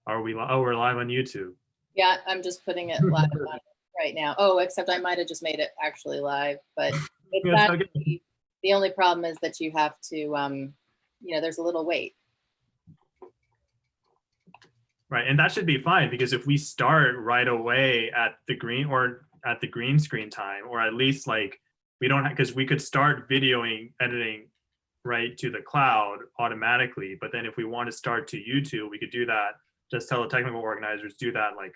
Are we? Oh, we're live on YouTube. Yeah, I'm just putting it live on right now. Oh, except I might have just made it actually live, but it's actually, the only problem is that you have to, there's a little wait. Right, and that should be fine because if we start right away at the green screen time, or at least like we don't have, because we could start videoing editing right to the cloud automatically, but then if we want to start to YouTube, we could do that. Just tell the technical organizers do that like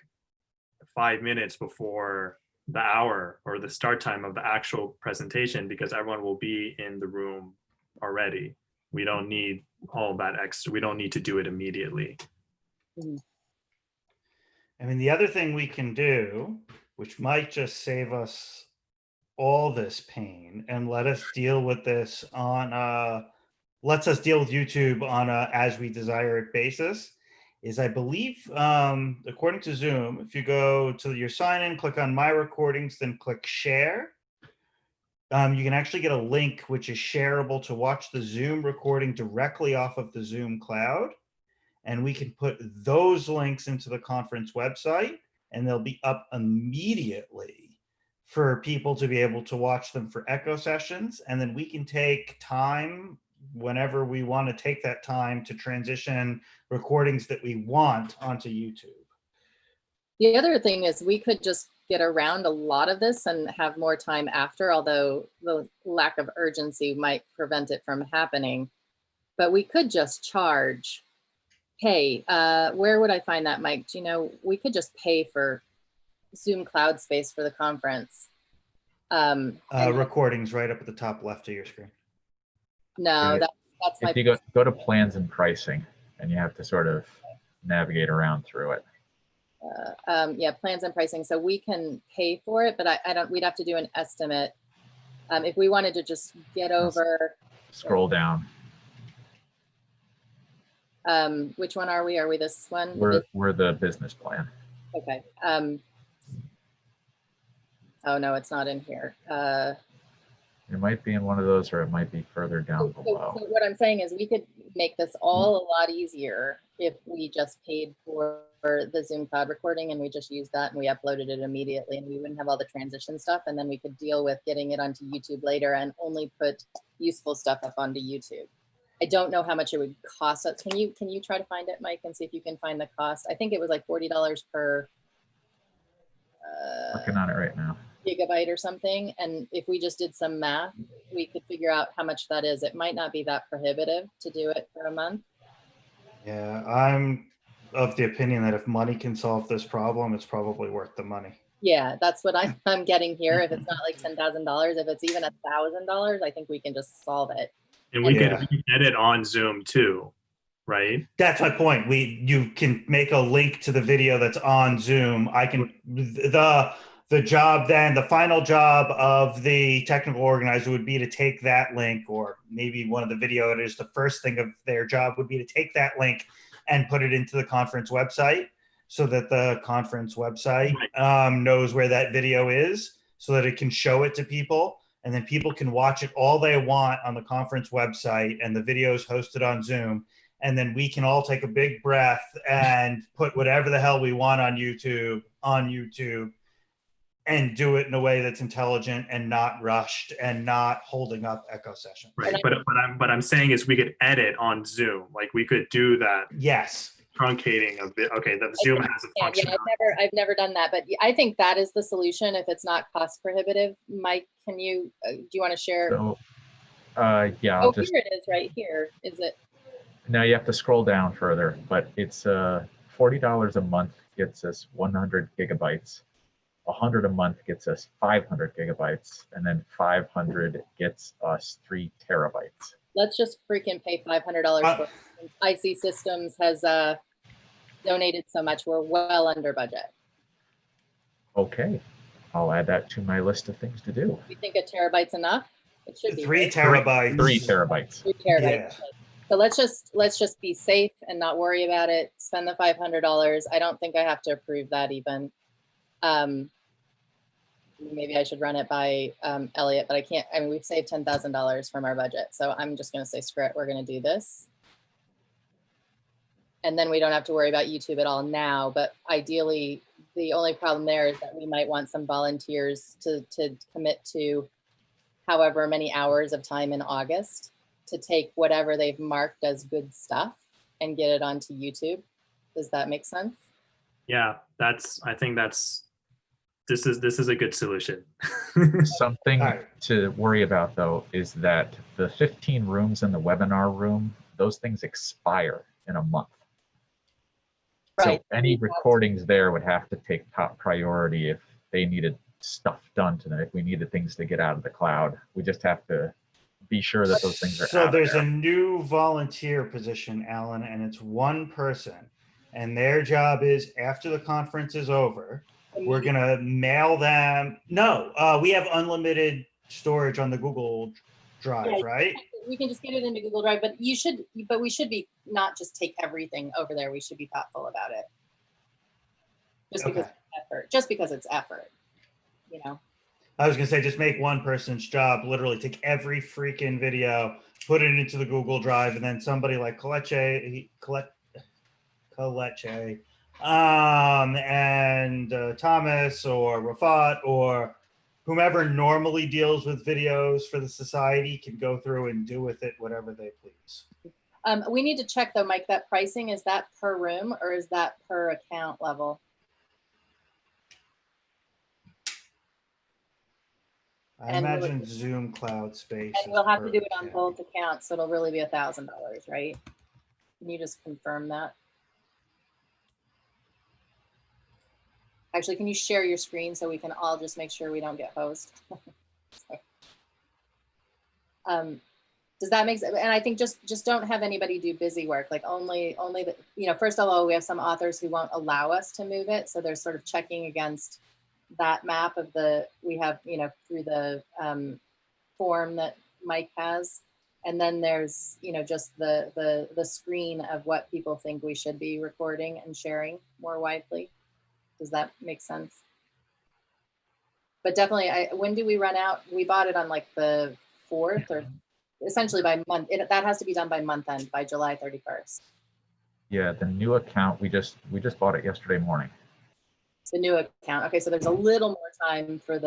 5 minutes before the hour or the start time of the actual presentation, because everyone will be in the room already. We don't need all that extra. We don't need to do it immediately. I mean, the other thing we can do, which might just save us all this pain and let us deal with this on lets us deal with YouTube on a as we desire it basis, is I believe, according to Zoom, if you go to your sign in, click on my recordings, then click share, you can actually get a link which is shareable to watch the Zoom recording directly off of the Zoom cloud. And we can put those links into the conference website and they'll be up immediately for people to be able to watch them for echo sessions. And then we can take time whenever we want to take that time to transition recordings that we want onto YouTube. The other thing is we could just get around a lot of this and have more time after, although the lack of urgency might prevent it from happening. But we could just charge, pay. Where would I find that, Mike? Do you know, we could just pay for Zoom cloud space for the conference. Recordings right up at the top left of your screen. No, that's my. If you go to plans and pricing, and you have to sort of navigate around through it. Yeah, plans and pricing. So we can pay for it, but I don't. We'd have to do an estimate. If we wanted to just get over. Scroll down. Which one are we? Are we this one? We're the business plan. Okay. Oh no, it's not in here. It might be in one of those, or it might be further down below. So what I'm saying is we could make this all a lot easier if we just paid for the Zoom cloud recording and we just used that and we uploaded it immediately, and we wouldn't have all the transition stuff, and then we could deal with getting it onto YouTube later and only put useful stuff up onto YouTube. I don't know how much it would cost us. Can you try to find it, Mike, and see if you can find the cost? I think it was like $40 per working on it right now. gigabyte or something. And if we just did some math, we could figure out how much that is. It might not be that prohibitive to do it for a month. Yeah, I'm of the opinion that if money can solve this problem, it's probably worth the money. Yeah, that's what I'm getting here. If it's not like $10,000, if it's even $1,000, I think we can just solve it. And we could edit on Zoom too, right? That's my point. You can make a link to the video that's on Zoom. I can the job then, the final job of the technical organizer would be to take that link, or maybe one of the video editors, the first thing of their job would be to take that link and put it into the conference website so that the conference website knows where that video is so that it can show it to people. And then people can watch it all they want on the conference website, and the video is hosted on Zoom. And then we can all take a big breath and put whatever the hell we want on YouTube and do it in a way that's intelligent and not rushed and not holding up echo session. Right, but I'm saying is we could edit on Zoom. Like we could do that. Yes. Truncating a bit. Okay, that Zoom has a function. Yeah, I've never done that, but I think that is the solution if it's not cost prohibitive. Mike, can you do you want to share? So, yeah. Oh, here it is, right here. Is it? No, you have to scroll down further, but it's $40 a month gets us 100 gigabytes. 100 a month gets us 500 gigabytes, and then 500 gets us 3 terabytes. Let's just freaking pay $500 for it. IC Systems has donated so much. We're well under budget. Okay, I'll add that to my list of things to do. You think a terabyte's enough? It should be 3 right? terabytes. 3 terabytes. 3 terabytes. Yeah. So let's just be safe and not worry about it. Spend the $500. I don't think I have to approve that even. Maybe I should run it by Elliot, but I can't. I mean, we've saved $10,000 from our budget, so I'm just going to say, screw it. We're going to do this. And then we don't have to worry about YouTube at all now. But ideally, the only problem there is that we might want some volunteers to commit to however many hours of time in August to take whatever they've marked as good stuff and get it onto YouTube. Does that make sense? Yeah, I think this is a good solution. Something All right. to worry about though is that the 15 rooms in the webinar room, those things expire in a month. Right. So any recordings there would have to take top priority if they needed stuff done tonight. If we needed things to get out of the cloud, we just have to be sure that those things are So out there's of there. a new volunteer position, Alan, and it's one person. And their job is after the conference is over, we're going to mail them. No, we have unlimited storage on the Google Drive, Yeah, right? we can just get it into Google Drive, but we should be not just take everything over there. We should be thoughtful about it. Just because Okay. it's effort. Just because it's effort, you know. I was going to say, just make one person's job, literally take every freaking video, put it into the Google Drive, and then somebody like Colette, and Thomas or Rafat or whomever normally deals with videos for the society can go through and do with it whatever they please. We need to check though, Mike, that pricing, is that per room or is that per account level? I imagine Zoom Cloud Space. And we'll have to per do it on account. both accounts, so it'll really be $1,000, right? Can you just confirm that? Actually, can you share your screen so we can all just make sure we don't get hosed? Does that make sense? And I think just don't have anybody do busy work. Like only the, you know, first of all, we have some authors who won't allow us to move it. So they're sort of checking against that map of the, we have, you know, through the form that Mike has. And then there's, you know, just the screen of what people think we should be recording and sharing more widely. Does that make sense? But definitely, when do we run out? We bought it on like the 4th or essentially by month. That has to be done by month end, by July 31st. Yeah, the new account, we just bought it yesterday morning. The new account. Okay, so there's a little more time for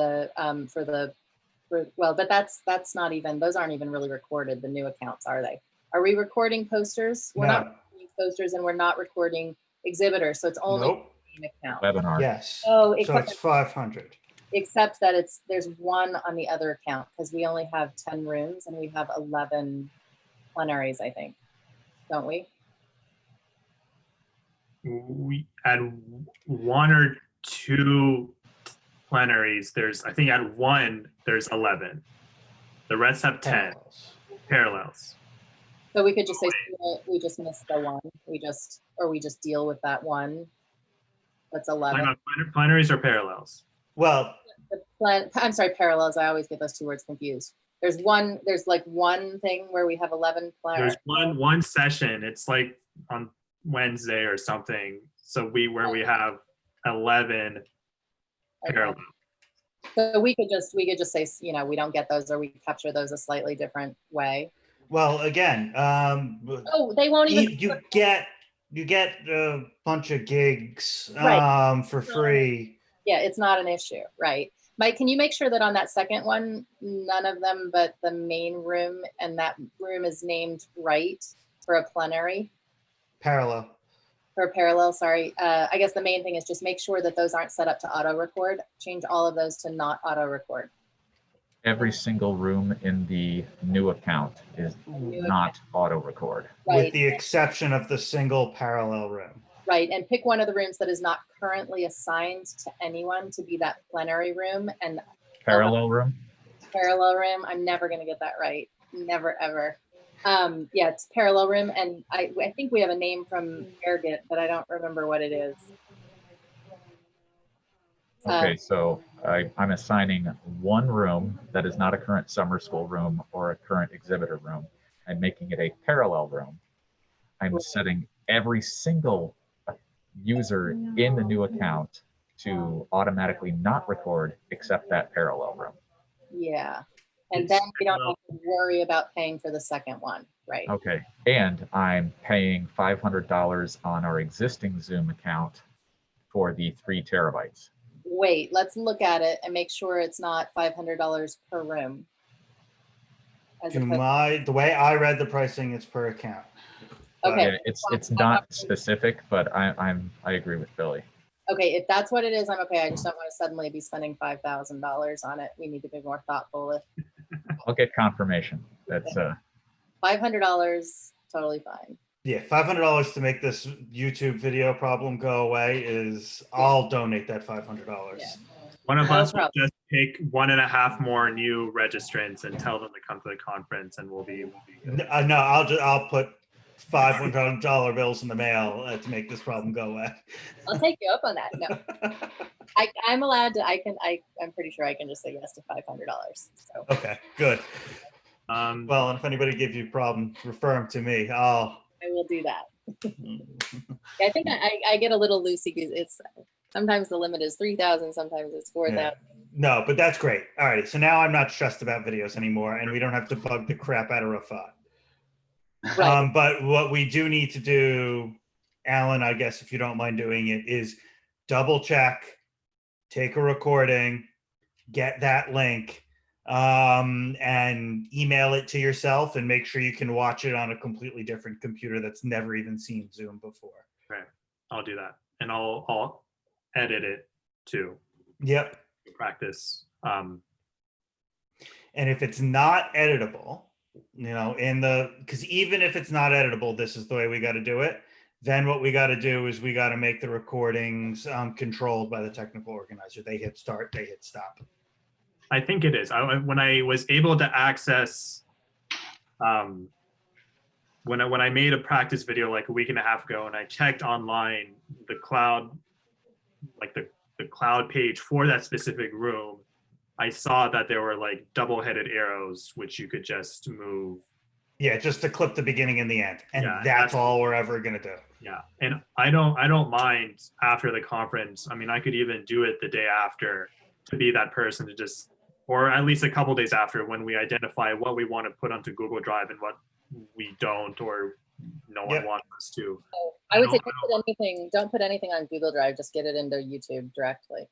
well, but that's not even, those aren't even really recorded, the new accounts, are they? Are we recording posters? We're No. not recording posters and we're not recording exhibitors, so it's only Nope. the main account. Webinar. Yes. Oh, So it's 500. Except that there's one on the other account because we only have 10 rooms and we have 11 plenaries, I think, don't we? We at one or two plenaries, I think at one there's 11. The rest have 10 parallels. So we could just say we just missed the one. We just deal with that one. That's 11. Plenaries or parallels? Well, I'm sorry, parallels. I always get those two words confused. There's like one thing where we have 11 plenaries. There's one session. It's like on Wednesday or something. So we have 11 parallels. So we could just say, you know, we don't get those, or we capture those a slightly different way. well, again, Oh, they won't even. you get a bunch of gigs Right. for free. Yeah, it's not an issue, right? Mike, can you make sure that on that second one, none of them but the main room, and that room is named right for a plenary? Parallel. For a parallel, sorry. I guess the main thing is just make sure that those aren't set up to auto record. Change all of those to not auto record. Every single room in the new account is not auto record. Right. With the exception of the single parallel room. Right, and pick one of the rooms that is not currently assigned to anyone to be that plenary room and Parallel room? Parallel room. I'm never going to get that right. Never, ever. Yeah, it's parallel room. And I think we have a name from Airgit, but I don't remember what it is. Okay, so I'm assigning one room that is not a current summer school room or a current exhibitor room. I'm making it a parallel room. I'm setting every single user in the new account to automatically not record except that parallel room. Yeah. And It's- then we don't well, have to worry about paying for the second one, right? Okay, and I'm paying $500 on our existing Zoom account for the 3 terabytes. Wait, let's look at it and make sure it's not $500 per room. As opposed, The way I read the pricing, it's per account. But- Okay. Yeah, it's not specific, but I agree with Billy. Okay, if that's what it is, I'm okay. I just don't want to suddenly be spending $5,000 on it. We need to be more thoughtful. I'll get confirmation. That's $500, totally fine. Yeah, $500 to make this YouTube video problem go away is, I'll donate that $500. Yeah. one of No us will problem. just pick 1.5 more new registrants and tell them to come to the conference, and we'll be good. No, I'll put $500 bills in the mail to make this problem go away. I'll take you up on that. No, I'm allowed to. I'm pretty sure I can just say yes to $500. So Okay, good. Um, Well, and if anybody gives you a problem, refer them to me. I will do that. I think I get a little loosey goosey. It's sometimes the limit is 3,000, sometimes it's 4,000. No, but that's great. All right, so now I'm not stressed about videos anymore, and we don't have to bug the crap out of Rafat. Right. But what we do need to do, Alan, I guess if you don't mind doing it, is double check, take a recording, get that link, and email it to yourself, and make sure you can watch it on a completely different computer that's never even seen Zoom before. right. I'll do that, and I'll edit it too. Yep. Practice. And if it's not editable, because even if it's not editable, this is the way we got to do it. Then what we got to do is we got to make the recordings controlled by the technical organizer. They hit start, they hit stop. I think it is. When I was able to access, when I made a practice video like a week and a half ago, and I checked online the cloud, like the cloud page for that specific room, I saw that there were like double-headed arrows which you could just move. Yeah, just to clip the beginning and the end, and Yeah, that's all we're ever gonna do. Yeah, and I don't mind after the conference. I mean, I could even do it the day after to be that person to just, or at least a couple days after, when we identify what we want to put onto Google Drive and what we don't, or no one Yep. wants us to. So I would say don't put anything on Google Drive. Just get it into YouTube directly.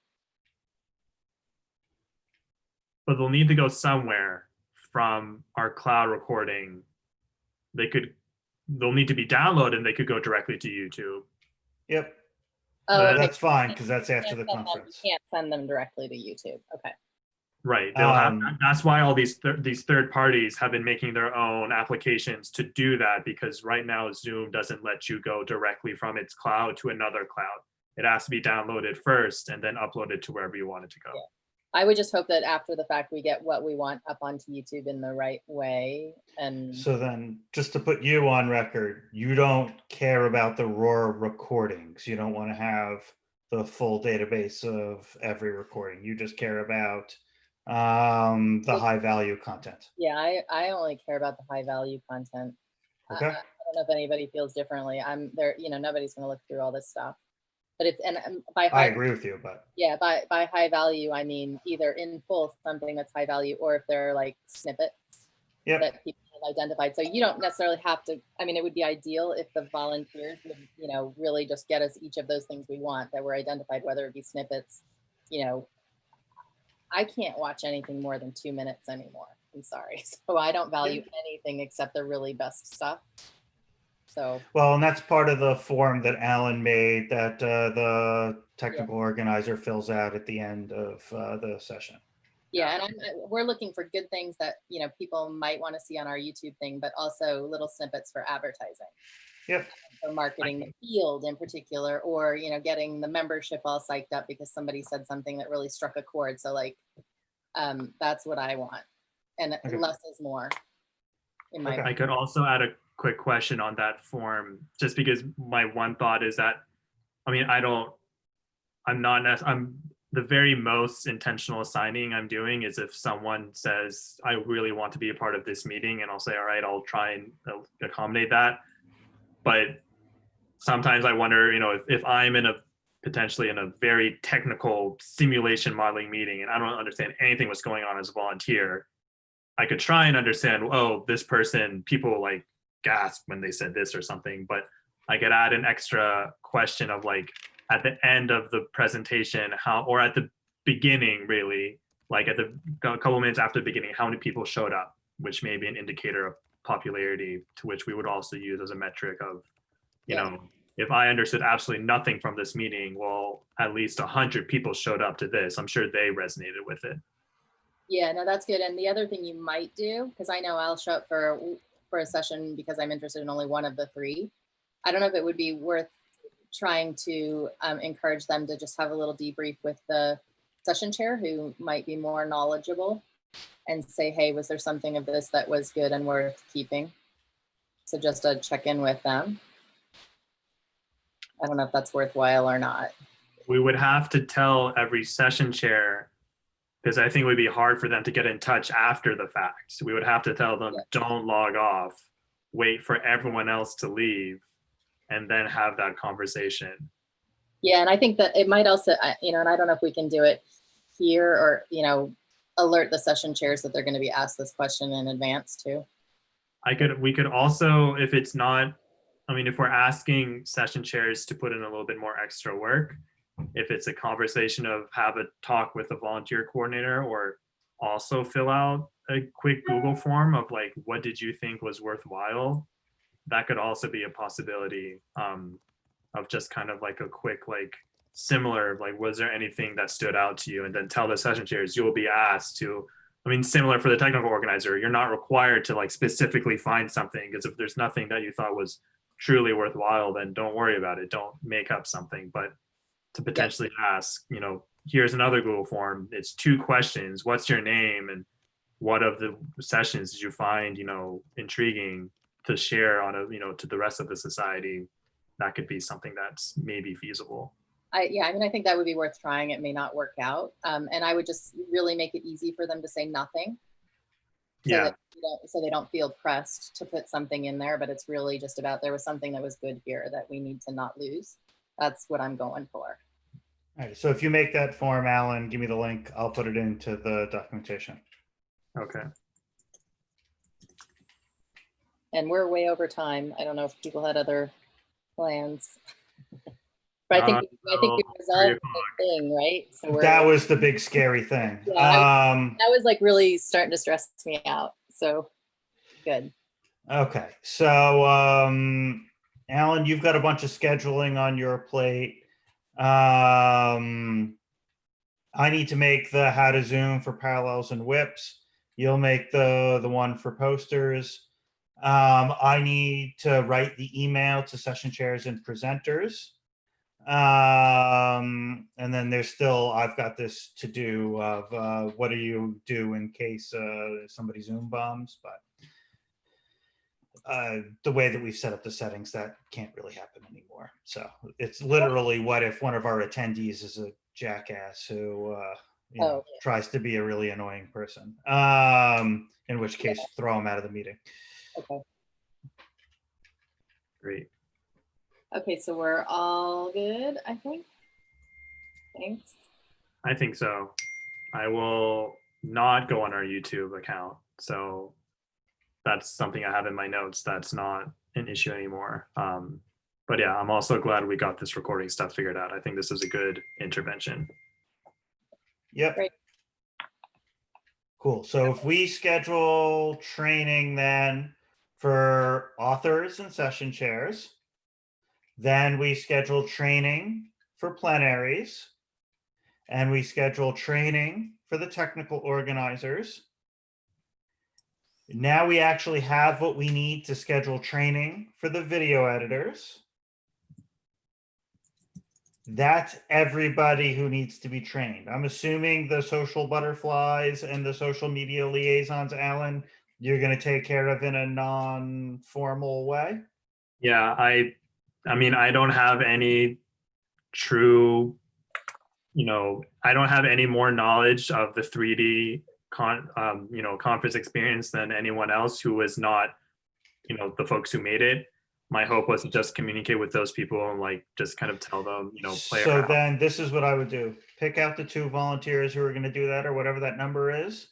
But they'll need to go somewhere from our cloud recording. They'll need to be downloaded, and they could go directly to YouTube. Yep, Oh, okay. that's fine, because that's after the You conference. can't send them directly to YouTube. Okay. Right. They'll have. Um, That's why all these third parties have been making their own applications to do that, because right now Zoom doesn't let you go directly from its cloud to another cloud. It has to be downloaded first and then uploaded to wherever you want it to go. Yeah. I would just hope that after the fact we get what we want up onto YouTube in the right way. And So then, just to put you on record, you don't care about the raw recordings. You don't want to have the full database of every recording. You just care about the high value content. yeah, I only care about the high value content. Okay. I don't know if anybody feels differently. I'm there, nobody's going to look through all this stuff. But it's, and by I high, agree with you, but yeah, by high value, I mean either in full something that's high value, or if they're like snippets yep. that people have identified. So you don't necessarily have to, I mean, it would be ideal if the volunteers would, really just get us each of those things we want that were identified, whether it be snippets. I can't watch anything more than 2 minutes anymore. I'm sorry. So I don't value anything except the really best stuff. So, Well, and that's part of the form that Alan made that the technical organizer fills out at the end of the session. yeah, and we're looking for good things that, people might want to see on our YouTube thing, but also little snippets for advertising. Yep. For marketing the field in particular, or, getting the membership all psyched up because somebody said something that really struck a chord. So like, that's what I want. And Okay. less is more in my Okay. I could also add a quick question on that form, just because my one thought is that, I mean, I'm the very most intentional signing I'm doing is if someone says, I really want to be a part of this meeting, and I'll say, all right, I'll try and accommodate that. But sometimes I wonder, if I'm potentially in a very technical simulation modeling meeting and I don't understand anything what's going on as a volunteer, I could try and understand, oh, this person, people like gasp when they said this or something, but I could add an extra question of like at the end of the presentation, how, or at the beginning, really, like at the a couple minutes after the beginning, how many people showed up, which may be an indicator of popularity, to which we would also use as a metric of, you Yeah. know, if I understood absolutely nothing from this meeting, well, at least 100 people showed up to this. I'm sure they resonated with it. Yeah, no, that's good. And the other thing you might do, because I know I'll show up for a session because I'm interested in only one of the three. I don't know if it would be worth trying to encourage them to just have a little debrief with the session chair, who might be more knowledgeable, and say, hey, was there something of this that was good and worth keeping? So just a check in with them. I don't know if that's worthwhile or not. We would have to tell every session chair, because I think it would be hard for them to get in touch after the fact. So we would have to tell them, don't log off, wait for everyone else to leave, and then have that conversation. Yeah, and I think that it might also, and I don't know if we can do it here or, alert the session chairs that they're going to be asked this question in advance too. We could also, if it's not, if we're asking session chairs to put in a little bit more extra work, if it's a conversation of have a talk with a volunteer coordinator, or also fill out a quick Google form of like, what did you think was worthwhile? That could also be a possibility of just kind of like a quick, like similar, like, was there anything that stood out to you? And then tell the session chairs, you'll be asked to, similar for the technical organizer, you're not required to like specifically find something, because if there's nothing that you thought was truly worthwhile, then don't worry about it. Don't make up something, but to potentially ask, here's another Google form. It's 2 questions. What's your name? And what of the sessions did you find, intriguing to share on to the rest of the society? That could be something that's maybe feasible. I think that would be worth trying. It may not work out. And I would just really make it easy for them to say nothing. So they don't feel pressed to put something in there, but it's really just about, there was something that was good here that we need to not lose. That's what I'm going for. All right. So if you make that form, Alan, give me the link. I'll put it into the documentation. Okay. And we're way over time. I don't know if people had other plans. But I think we resolved the thing, right? So that was the big scary thing. Yeah, that was like really starting to stress me out. So good. Okay. So Alan, you've got a bunch of scheduling on your plate. I need to make the how to Zoom for parallels and whips. You'll make the one for posters. I need to write the email to session chairs and presenters. And then there's still, I've got this to do of what do you do in case somebody Zoom bombs, but the way that we've set up the settings, that can't really happen anymore. So it's literally, what if one of our attendees is a jackass who tries to be a really annoying person, in which case throw him out of the meeting. Okay. Great. Okay, so we're all good, I think. Thanks. I think so. I will not go on our YouTube account. So that's something I have in my notes. That's not an issue anymore. But yeah, I'm also glad we got this recording stuff figured out. I think this is a good intervention. Yep. Great. Cool. So if we schedule training then for authors and session chairs, then we schedule training for plenaries, and we schedule training for the technical organizers. Now we actually have what we need to schedule training for the video editors. That's everybody who needs to be trained. I'm assuming the social butterflies and the social media liaisons, Alan, you're going to take care of in a non-formal way? Yeah, I don't have any true, I don't have any more knowledge of the 3D conference experience than anyone else who was not, the folks who made it. My hope was to just communicate with those people and like just kind of tell them, play so around. Then this is what I would do. Pick out the 2 volunteers who are going to do that, or whatever that number is.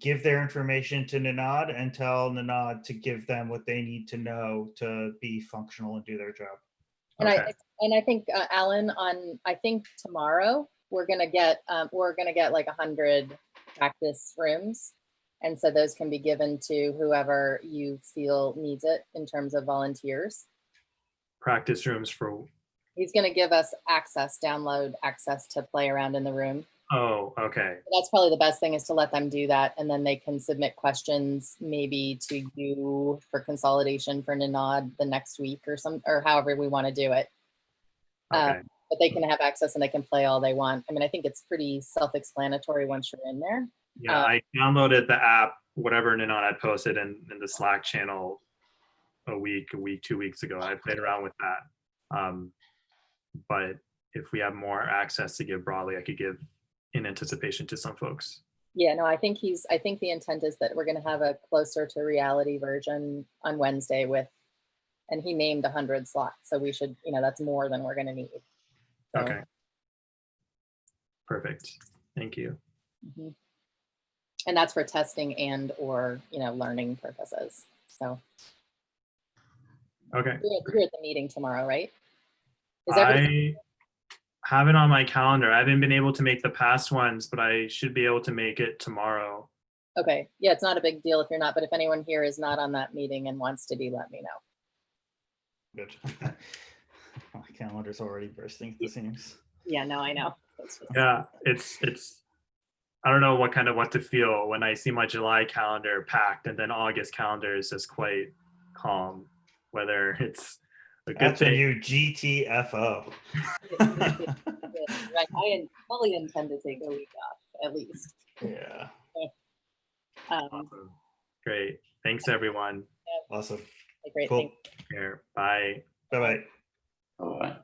give their information to Nanad and tell Nanad to give them what they need to know to be functional and do their job. And Okay. I think Alan, I think tomorrow we're gonna get like 100 practice rooms, and so those can be given to whoever you feel needs it in terms of volunteers. Practice rooms for, He's gonna give us download access to play around in the room. oh, okay. That's probably the best thing, is to let them do that, and then they can submit questions maybe to you for consolidation for Nanad the next week or however we want to do it. Okay. But they can have access and they can play all they want. I mean, I think it's pretty self-explanatory once you're in there. Yeah, I downloaded the app, whatever Ninon had posted in the Slack channel a week, 2 weeks ago. I played around with that. But if we have more access to give broadly, I could give in anticipation to some folks. Yeah, no, I think the intent is that we're going to have a closer to reality version on Wednesday and he named 100 slots. So we should, that's more than we're going to need. So, Okay. Perfect. Thank you. mhm. And that's for testing and or, learning purposes. So Okay. you're at the meeting tomorrow, right? I have it on my calendar. I haven't been able to make the past ones, but I should be able to make it tomorrow. Okay. Yeah, it's not a big deal if you're not, but if anyone here is not on that meeting and wants to be, let me know. Good. My calendar's already bursting at the seams. Yeah, no, I know. Yeah, it's I don't know what to feel when I see my July calendar packed and then August calendar is just quite calm, whether it's a good That's when thing. you GTFO. Right. I fully intend to take a week off, at least. Yeah. Awesome. Great. Thanks everyone. Awesome. Great. Cool. Thanks. Here. Bye. Bye-bye. All right.